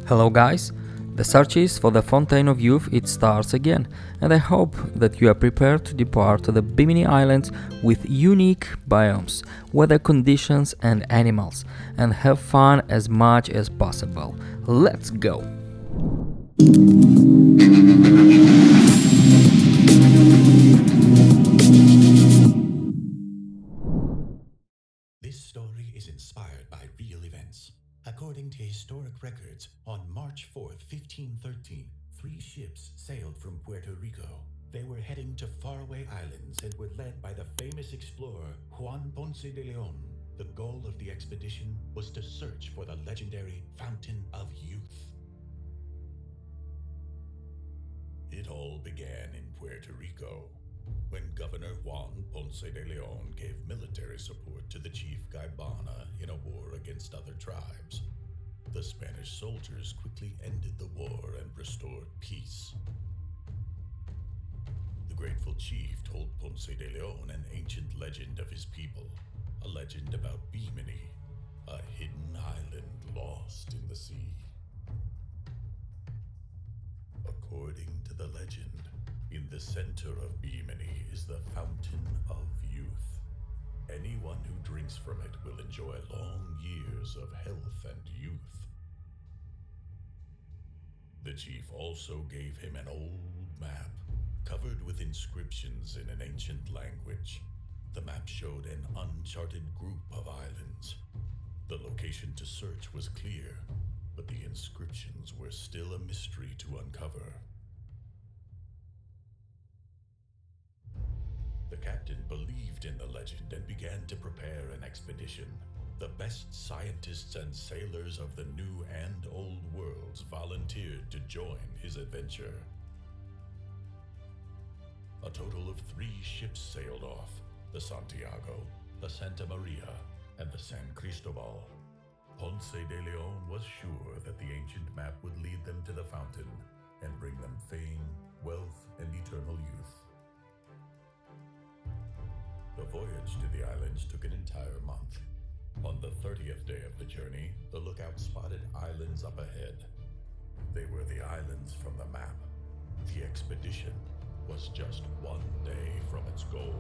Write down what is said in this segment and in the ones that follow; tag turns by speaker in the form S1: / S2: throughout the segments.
S1: Hello guys, the searches for the Fountain of Youth it starts again, and I hope that you are prepared to depart to the Bimini Islands with unique biomes, weather conditions and animals, and have fun as much as possible. Let's go!
S2: This story is inspired by real events. According to historic records, on March 4th, 1513, 3 ships sailed from Puerto Rico. They were heading to faraway islands and were led by the famous explorer Juan Ponce de Leon. The goal of the expedition was to search for the legendary Fountain of Youth. It all began in Puerto Rico, when Governor Juan Ponce de Leon gave military support to the chief Gaibana in a war against other tribes. The Spanish soldiers quickly ended the war and restored peace. The grateful chief told Ponce de Leon an ancient legend of his people, a legend about Bimini, a hidden island lost in the sea. According to the legend, in the center of Bimini is the Fountain of Youth. Anyone who drinks from it will enjoy long years of health and youth. The chief also gave him an old map, covered with inscriptions in an ancient language. The map showed an uncharted group of islands. The location to search was clear, but the inscriptions were still a mystery to uncover. The captain believed in the legend and began to prepare an expedition. The best scientists and sailors of the New and Old Worlds volunteered to join his adventure. A total of 3 ships sailed off: the Santiago, the Santa Maria, and the San Cristobal. Ponce de Leon was sure that the ancient map would lead them to the fountain and bring them fame, wealth, and eternal youth. The voyage to the islands took an entire month. On the 30th day of the journey, the lookout spotted islands up ahead. They were the islands from the map. The expedition was just 1 day from its goal.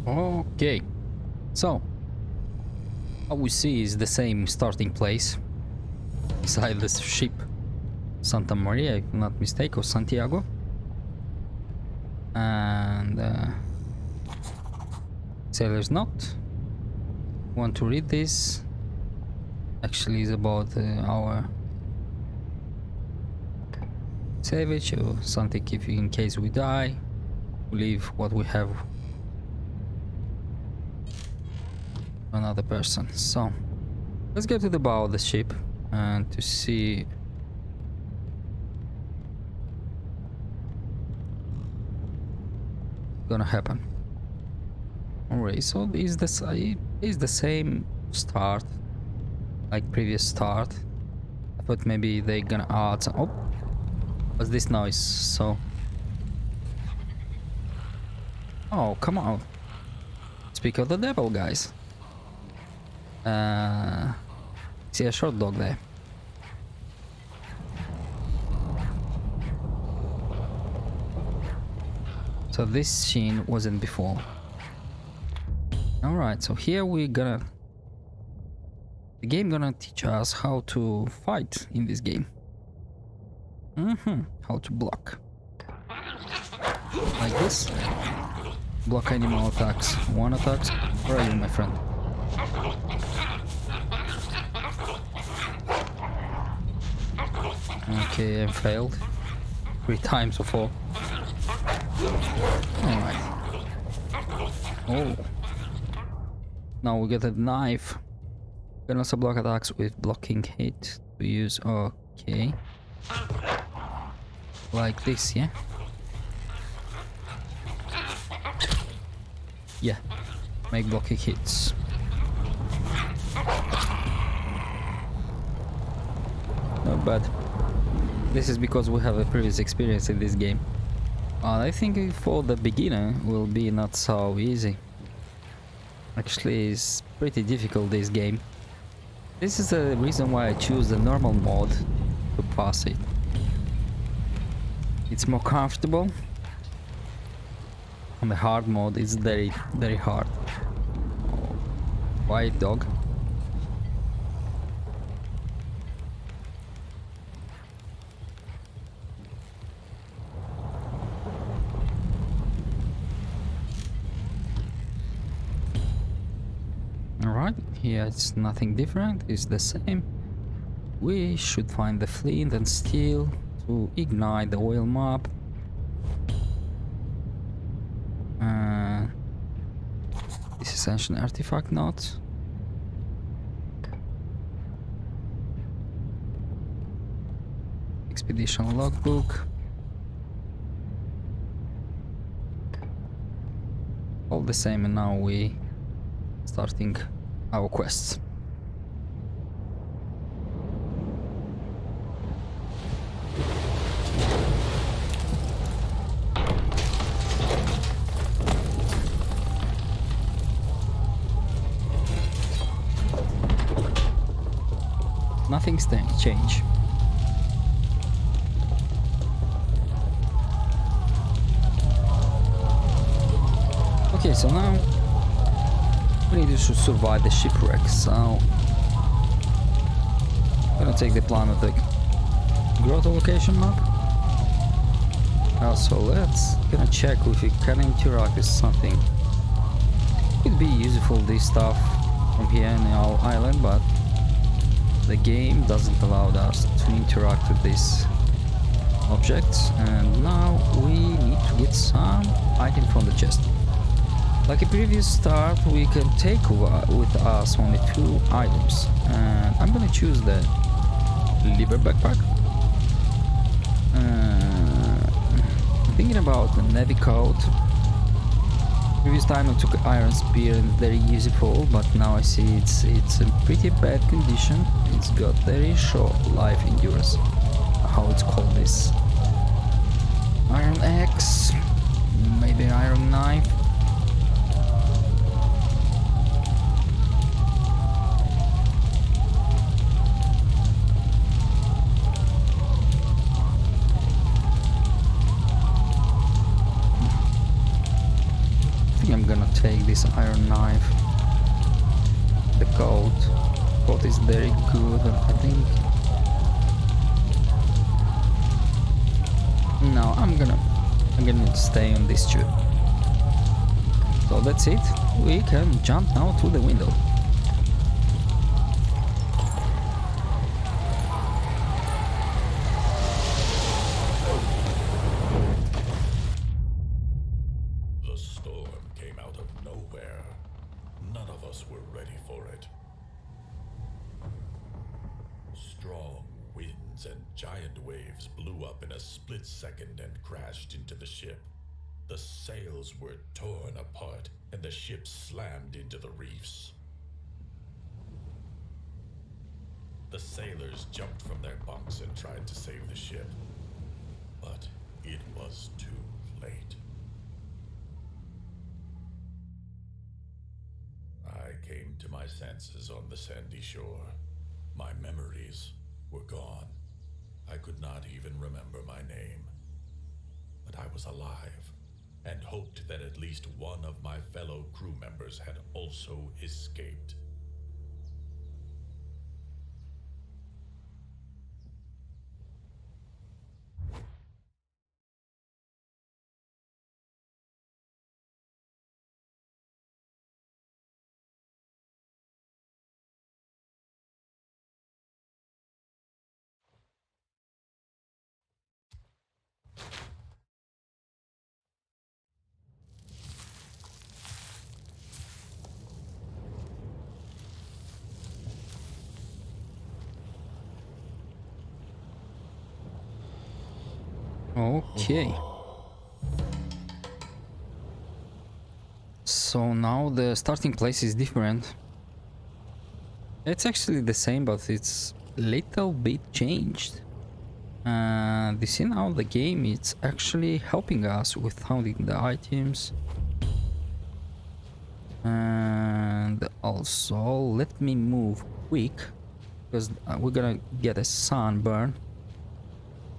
S1: Okay, so what we see is the same starting place beside this ship, Santa Maria, if I'm not mistaken, or Santiago, and sailor's note. Want to read this? Actually, is about our savage or something. If in case we die, we leave what we have. Another person. So let's get to the bow of the ship and to see what's gonna happen. Alright, so is the same start like previous start. I thought maybe they're gonna add some. Oh, what's this noise? So, oh, come on, speak of the devil, guys. See a short dog there. So this scene wasn't before. Alright, so here the game gonna teach us how to fight in this game. How to block. Like this. Block animal attacks. One attacks. Where are you, my friend? Okay, I failed 3 times or 4. Alright. Oh. Now we get a knife. We can also block attacks with blocking hit to use. Okay. Like this, yeah? Yeah. Make blocking hits. but this is because we have a previous experience in this game. I think for the beginner will be not so easy. Actually, it's pretty difficult, this game. This is the reason why I choose the normal mode to pass it. It's more comfortable. On the hard mode, it's very hard. Oh, white dog. Alright, here it's nothing different, it's the same. We should find the flint and steel to ignite the oil map. This is ancient artifact note. Expedition logbook. All the same, and now we starting our quests. Nothing's changed. Okay, so now we need to survive the shipwreck, so I'm gonna take the plan of the grotto location map. Also, let's gonna check if we can interact with something. Could be useful, this stuff from here in our island, but the game doesn't allow us to interact with these objects, and now we need to get some item from the chest. Like a previous start, we can take with us only 2 items, and I'm gonna choose the liver backpack. Thinking about the navy coat. Previous time I took iron spear and very useful, but now I see it's in pretty bad condition. It's got very short life endurance. How it's called this? Iron axe, maybe iron knife. I'm gonna take this iron knife. The coat is very good, I think. No, I'm gonna stay on this tube. So that's it. We can jump now to the window.
S2: Giant waves blew up in a split second and crashed into the ship. The sails were torn apart and the ship slammed into the reefs. The sailors jumped from their bunks and tried to save the ship, but it was too late. I came to my senses on the sandy shore. My memories were gone. I could not even remember my name. But I was alive, and hoped that at least one of my fellow crew members had also escaped.
S1: Okay. So now the starting place is different. It's actually the same, but it's little bit changed. You see now the game it's actually helping us with finding the items. And also let me move quick because we're gonna get a sunburn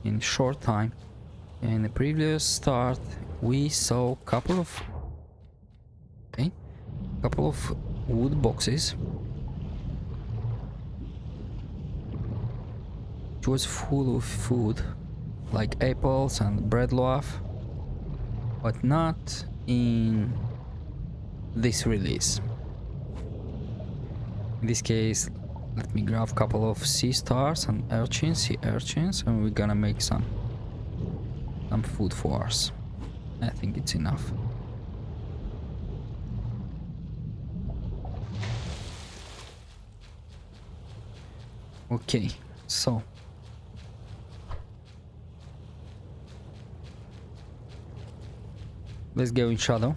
S1: in short time. In the previous start we saw a couple of wood boxes which was full of food like apples and bread loaf, but not in this release. In this case, let me grab a couple of sea stars and sea urchins, and we're gonna make some food for us. I think it's enough. Okay, so let's go in shadow.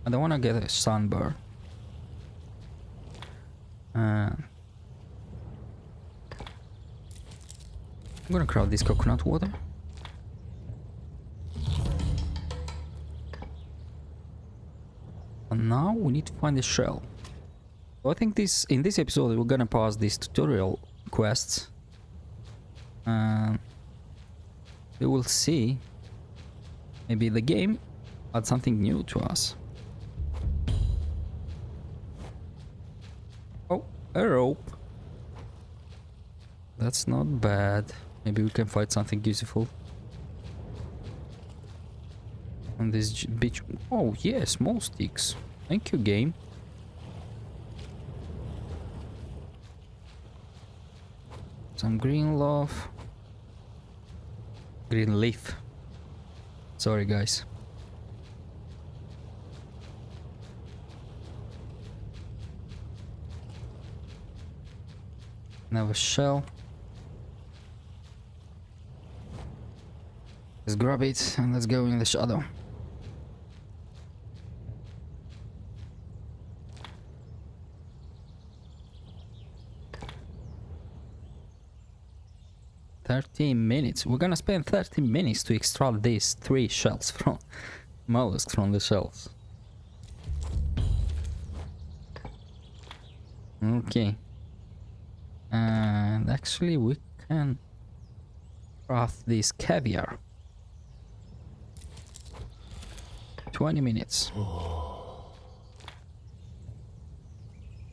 S1: I don't want to get a sunburn. I'm gonna grab this coconut water. And now we need to find a shell. So I think in this episode we're gonna pass these tutorial quests. We will see. Maybe the game add something new to us. Oh, a rope. That's not bad. Maybe we can find something useful. On this beach. Oh yeah, small sticks. Thank you, game. Some green leaf. Green leaf. Sorry guys. Now a shell. Let's grab it and let's go in the shadow. $13 We're gonna spend 30 minutes to extract these 3 shells from mollusks from the shells. Okay. And actually we can craft this caviar. 20 minutes.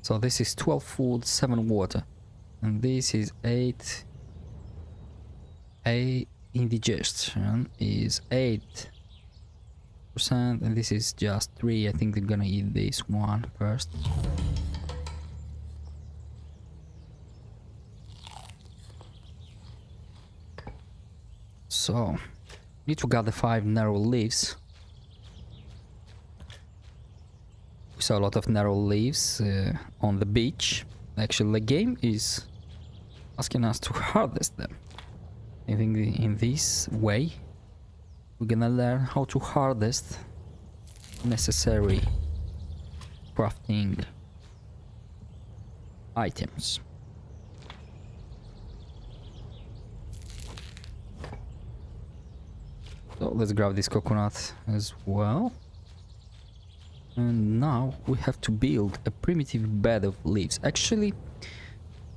S1: So this is 12 food, 7 water. And this is 8. Indigestion is 8%, and this is just 3. I think they're gonna eat this one first. So, need to gather 5 narrow leaves. We saw a lot of narrow leaves on the beach. Actually, the game is asking us to harvest them. I think in this way we're gonna learn how to harvest necessary crafting items. So let's grab this coconut as well. And now we have to build a primitive bed of leaves. Actually,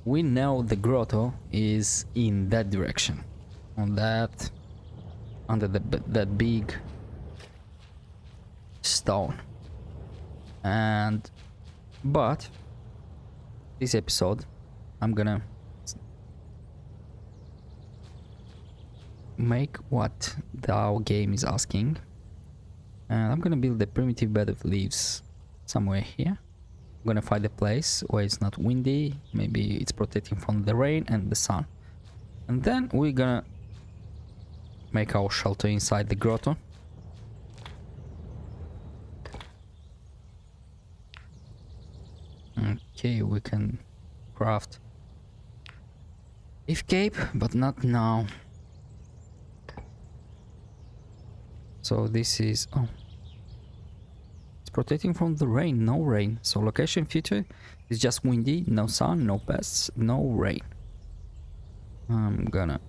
S1: we know the grotto is in that direction. On that, under that big stone. But this episode I'm gonna make what our game is asking, and I'm gonna build a primitive bed of leaves somewhere here. I'm gonna find a place where it's not windy, maybe it's protecting from the rain and the sun, and then we're gonna make our shelter inside the grotto. Okay, we can craft leaf cape, but not now. So this is it's protecting from the rain, no rain. So location future is just windy, no sun, no pests, no rain. I'm gonna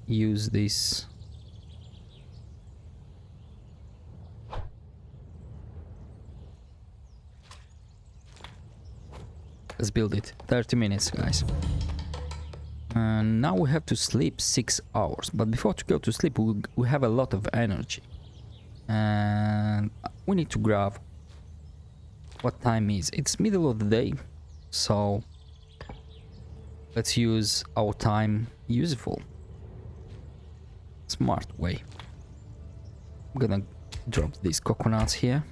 S1: use this. Let's build it. 30 minutes, guys. And now we have to sleep 6 hours. But before to go to sleep, we have a lot of energy. And we need to grab what time is. It's middle of the day. So let's use our time useful. Smart way. I'm gonna drop these coconuts here.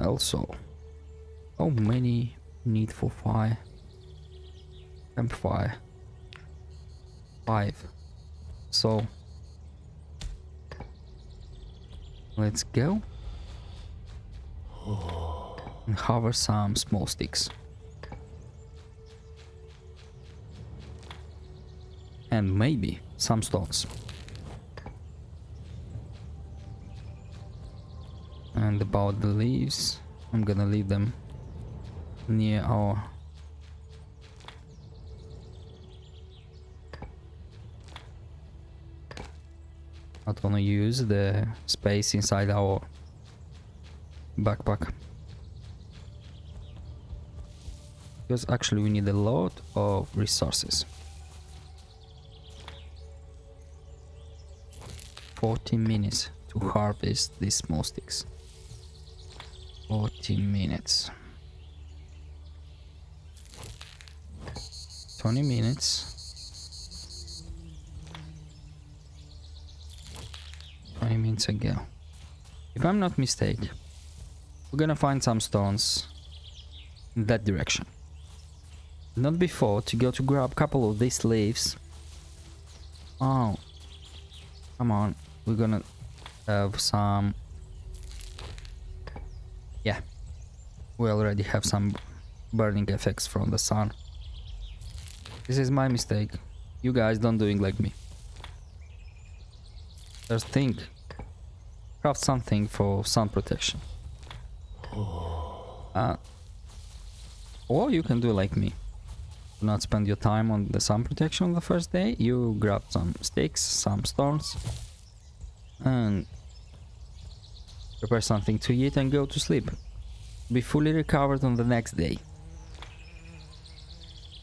S1: Also, how many need for fire? Campfire. 5. So let's go and harvest some small sticks. And maybe some stones. And about the leaves, I'm gonna leave them near our not gonna use the space inside our backpack, because actually we need a lot of resources. 40 minutes to harvest these small sticks. 40 minutes. 20 minutes. 20 minutes ago. If I'm not mistaken, we're gonna find some stones in that direction. Not before to go to grab a couple of these leaves. Oh, come on. We're gonna have some. Yeah, we already have some burning effects from the sun. This is my mistake. You guys don't doing like me. Just think. Craft something for sun protection. Or you can do like me. Do not spend your time on the sun protection on the first day. You grab some sticks, some stones, and prepare something to eat and go to sleep. Be fully recovered on the next day.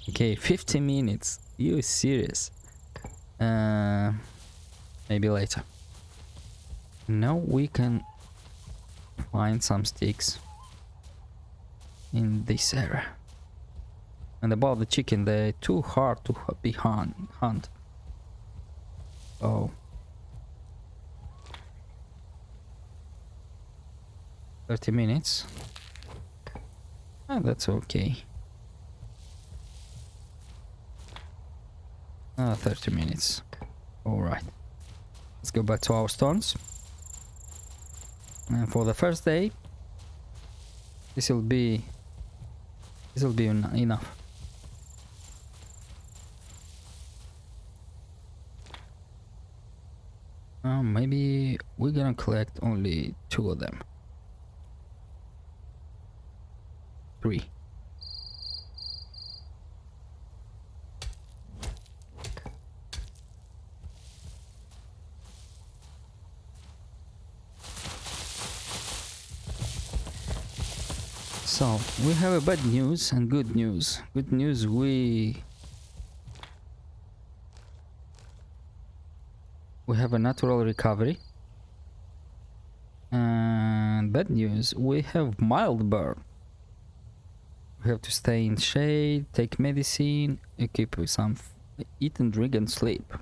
S1: Okay, 50 minutes. You serious? Maybe later. Now we can find some sticks in this area. And about the chicken, they're too hard to be hunt. Oh. 30 minutes. That's okay. 30 minutes. Alright. Let's go back to our stones. And for the first day, this will be enough. Maybe we're gonna collect only 2 of them. 3. So we have a bad news and good news. Good news, we have a natural recovery. And bad news, we have mild burn. We have to stay in shade, take medicine, keep some eat and drink and sleep.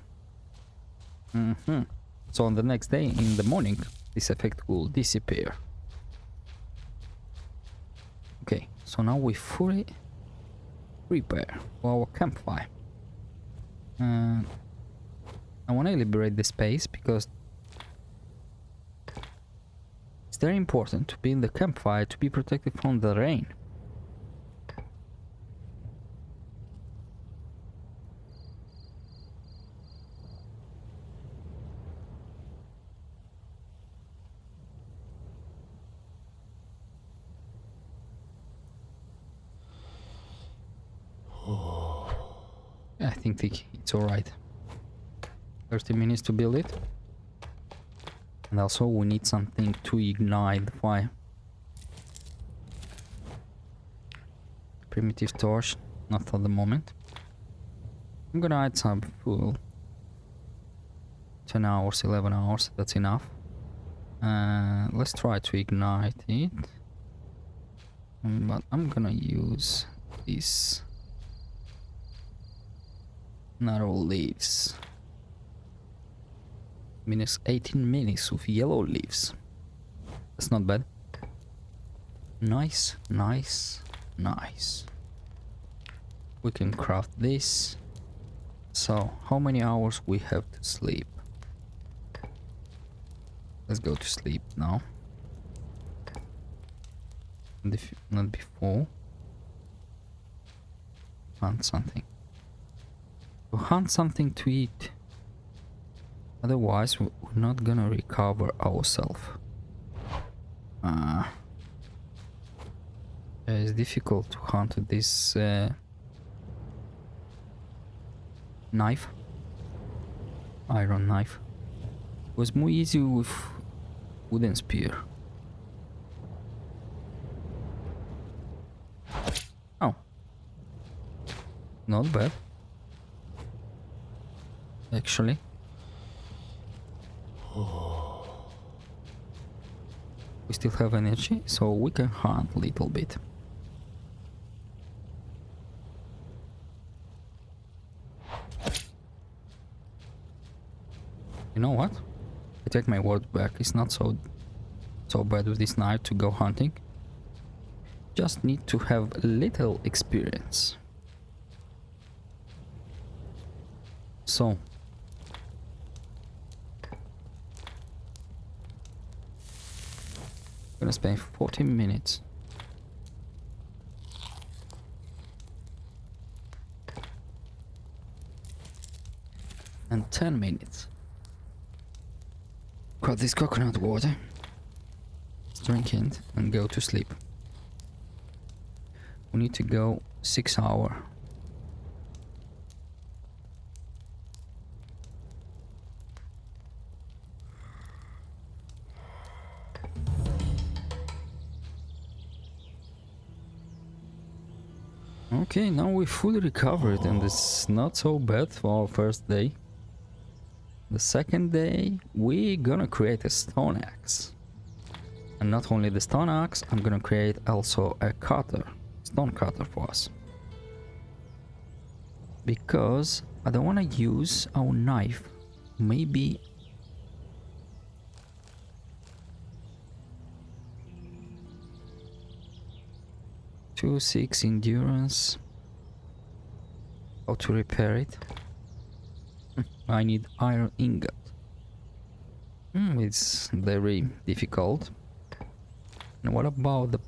S1: So on the next day in the morning, this effect will disappear. Okay, so now we fully prepare for our campfire. I want to liberate the space because it's very important to be in the campfire to be protected from the rain. I think it's alright. 30 minutes to build it. And also we need something to ignite the fire. Primitive torch, not for the moment. I'm gonna add some fuel. 10 hours, 11 hours, that's enough. Let's try to ignite it. But I'm gonna use these narrow leaves. Minus 18 minutes of yellow leaves. That's not bad. Nice, nice, nice. We can craft this. So, how many hours we have to sleep? Let's go to sleep now. Not before. Hunt something. To hunt something to eat. Otherwise, we're not gonna recover ourselves. It's difficult to hunt with this knife. Iron knife. It was more easy with wooden spear. Oh. Not bad. Actually. We still have energy, so we can hunt a little bit. You know what? I take my word back. It's not so bad with this knife to go hunting. Just need to have a little experience. So. Gonna spend 40 minutes. And 10 minutes. Got this coconut water. Drink it and go to sleep. We need to go 6 hours. Okay, now we fully recovered and it's not so bad for our first day. The second day, we're gonna create a stone axe. And not only the stone axe, I'm gonna create also a cutter, stone cutter for us. Because I don't wanna use our knife. Maybe... +6 endurance. How to repair it? I need iron ingot. It's very difficult. And what about the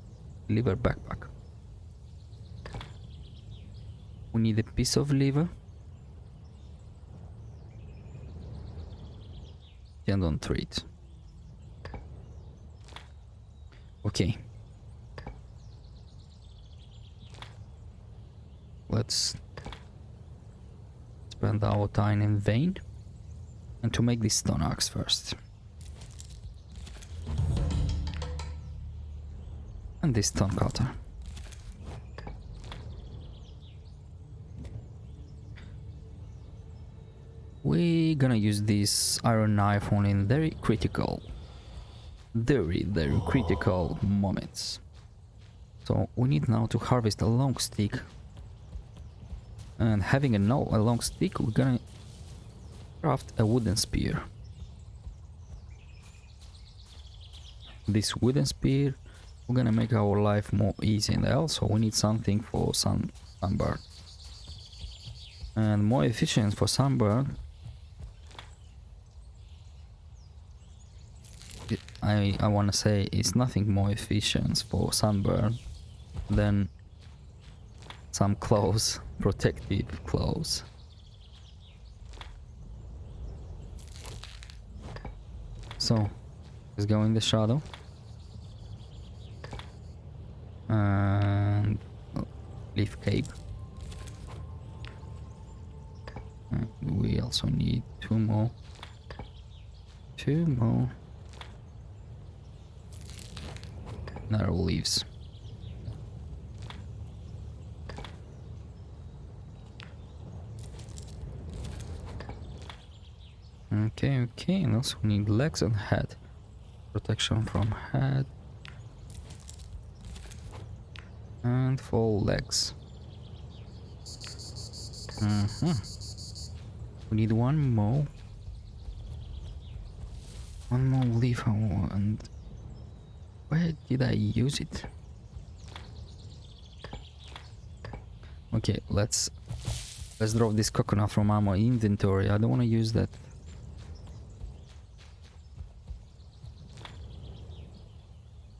S1: liver backpack? We need a piece of liver. Tendon treat. Okay. Let's spend our time in vain. And to make this stone axe first. And this stone cutter. We're gonna use this iron knife only in very critical moments. So we need now to harvest a long stick. And having a long stick, we're gonna craft a wooden spear. This wooden spear, we're gonna make our life more easy, and also we need something for sunburn. And more efficient for sunburn. I wanna say it's nothing more efficient for sunburn than some clothes, protective clothes. So, let's go in the shadow. And leaf cape. also need 2 more. 2 more. Narrow leaves. Okay, and also need legs and head. Protection from head. And for legs. We need 1 more. 1 more leaf, and where did I use it? Okay, let's drop this coconut from our inventory. I don't want to use that.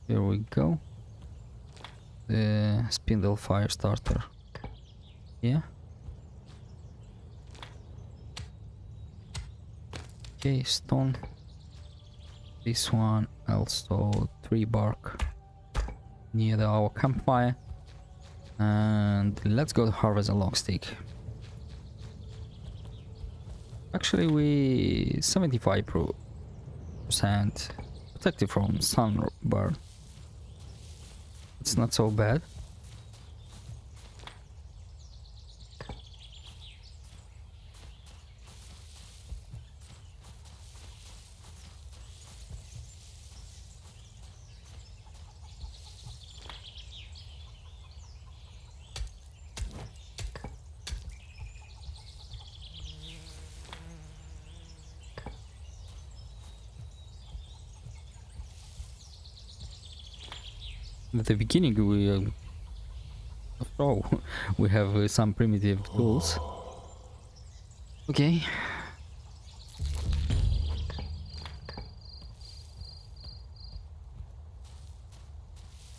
S1: Here we go. The spindle fire starter. Yeah. Okay, stone. This one also 3 bark near our campfire. And let's go harvest a long stick. Actually, we 75% protected from sunburn. It's not so bad. At the beginning, we have some primitive tools. Okay.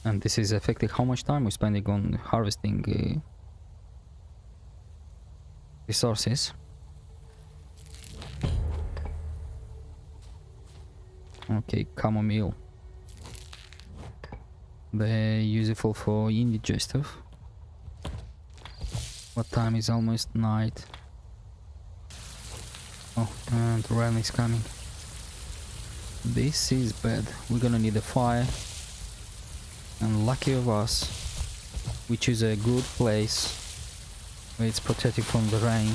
S1: And this is affecting how much time we're spending on harvesting resources. Okay, chamomile. They're useful for indigestive. What time is almost night? Oh, and rain is coming. This is bad. We're gonna need a fire. And lucky of us, we choose a good place where it's protected from the rain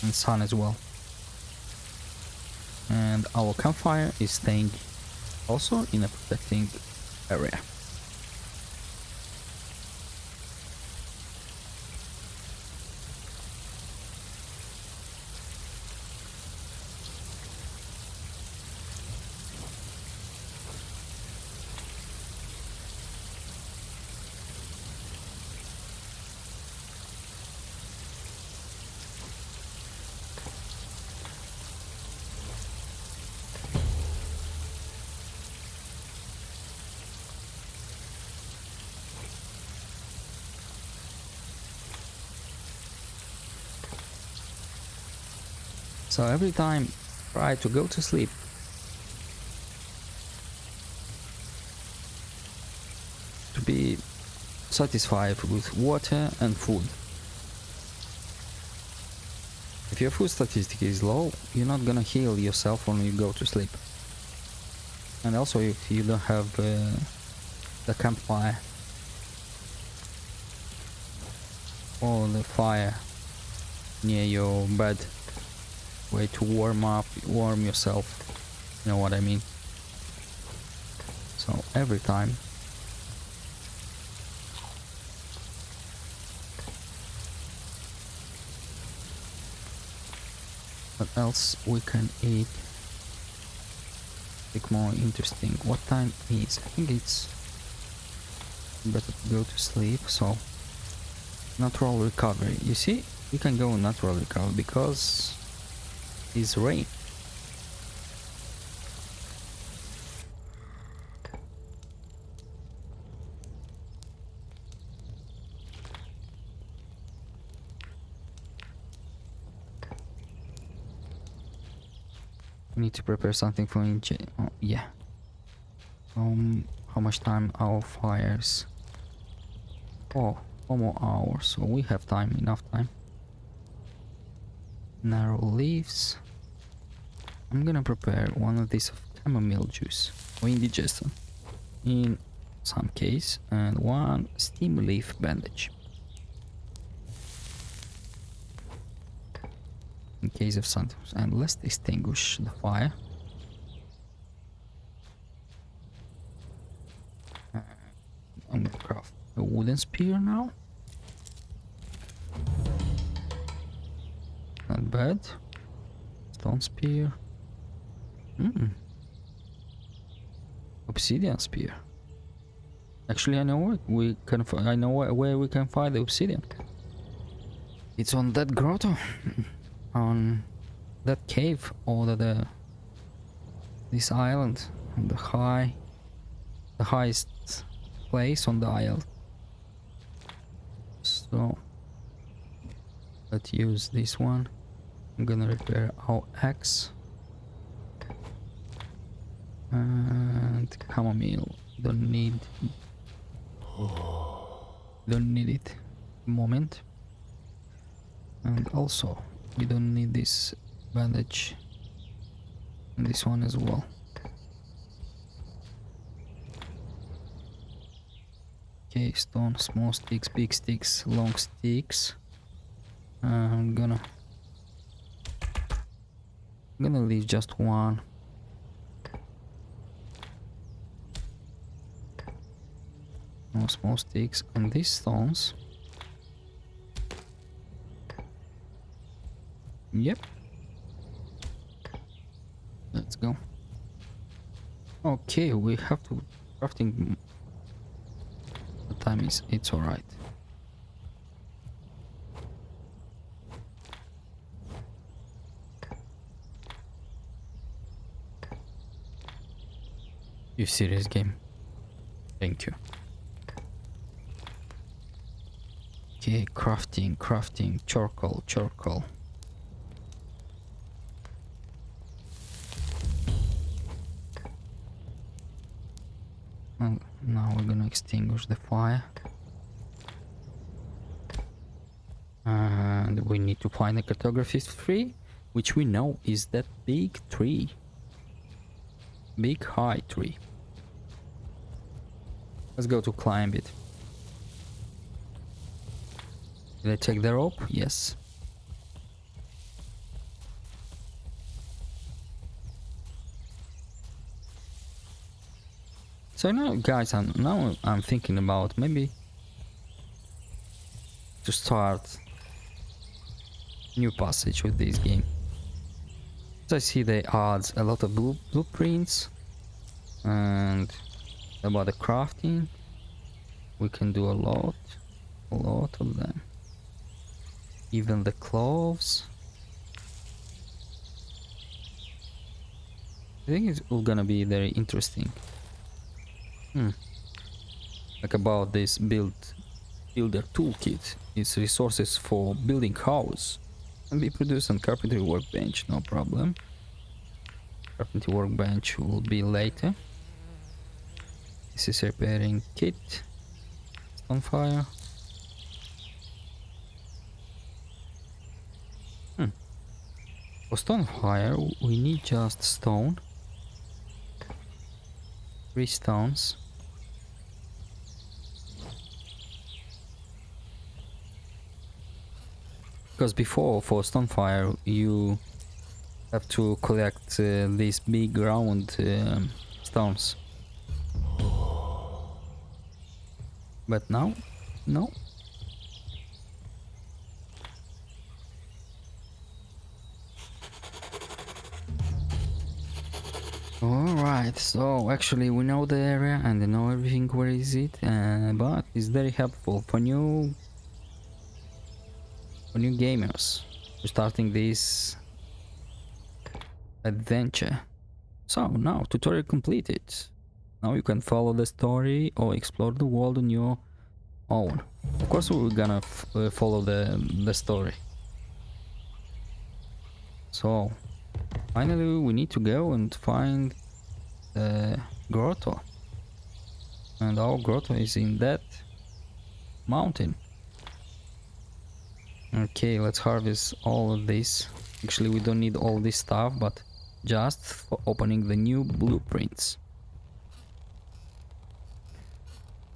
S1: and sun as well. And our campfire is staying also in a protecting area. So every time try to go to sleep. To be satisfied with water and food. If your food statistic is low, you're not gonna heal yourself when you go to sleep. And also if you don't have the campfire or the fire near your bed, way to warm yourself, you know what I mean. So every time what else we can eat? Make more interesting. What time is? I think it's better to go to sleep. So natural recovery. You see, you can go natural recovery because it's rain. We need to prepare something for oh, yeah. How much time our fires? Oh, 4 more hours, so we have time, enough time. narrow leaves. I'm gonna prepare one of these of chamomile juice or indigestion in some case, and one steam leaf bandage in case of something. And let's extinguish the fire. I'm gonna craft a wooden spear now. Not bad. Stone spear. Obsidian spear. Actually, I know what we can. I know where we can find the obsidian. It's on that grotto, on that cave, or this island, on the highest place on the island. So let's use this one. I'm gonna repair our axe and chamomile. Don't need it moment. And also we don't need this bandage and this one as well. Okay, stone, small sticks, big sticks, long sticks. I'm gonna leave just one. No small sticks and these stones. Yep. Let's go. Okay, we have to crafting. The time is, it's alright. You serious game? Thank you. Okay, crafting, charcoal. And now we're gonna extinguish the fire. And we need to find the cartography tree, which we know is that big tree. Big high tree. Let's go to climb it. Did I take the rope? Yes. So now, guys, I'm thinking about maybe to start new passage with this game. As I see, they adds a lot of blueprints and about the crafting. We can do a lot of them. Even the clothes. I think it's all gonna be very interesting. Like about this builder toolkit. It's resources for building house. Can be produced on carpentry workbench, no problem. Carpentry workbench will be later. This is repairing kit. Stone fire. For stone fire we need just stone. 3 stones. Because before, for stone fire, you have to collect these big round stones. But now, no. Alright, so actually we know the area and we know everything where is it, but it's very helpful for new gamers starting this adventure. So now tutorial completed. Now you can follow the story or explore the world on your own. Of course we're gonna follow the story. So finally we need to go and find the grotto, and our grotto is in that mountain. Okay, let's harvest all of this. Actually, we don't need all this stuff, but just for opening the new blueprints.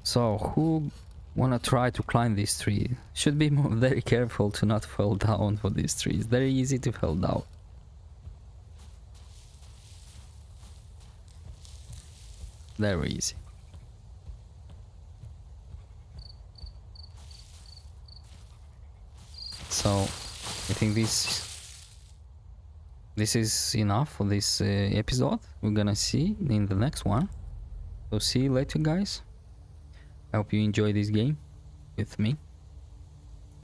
S1: So, who wanna try to climb this tree? Should be very careful to not fall down for this tree. It's very easy to fall down. Very easy. So, I think this is enough for this episode. We're gonna see in the next one. So see you later, guys. I hope you enjoy this game with me.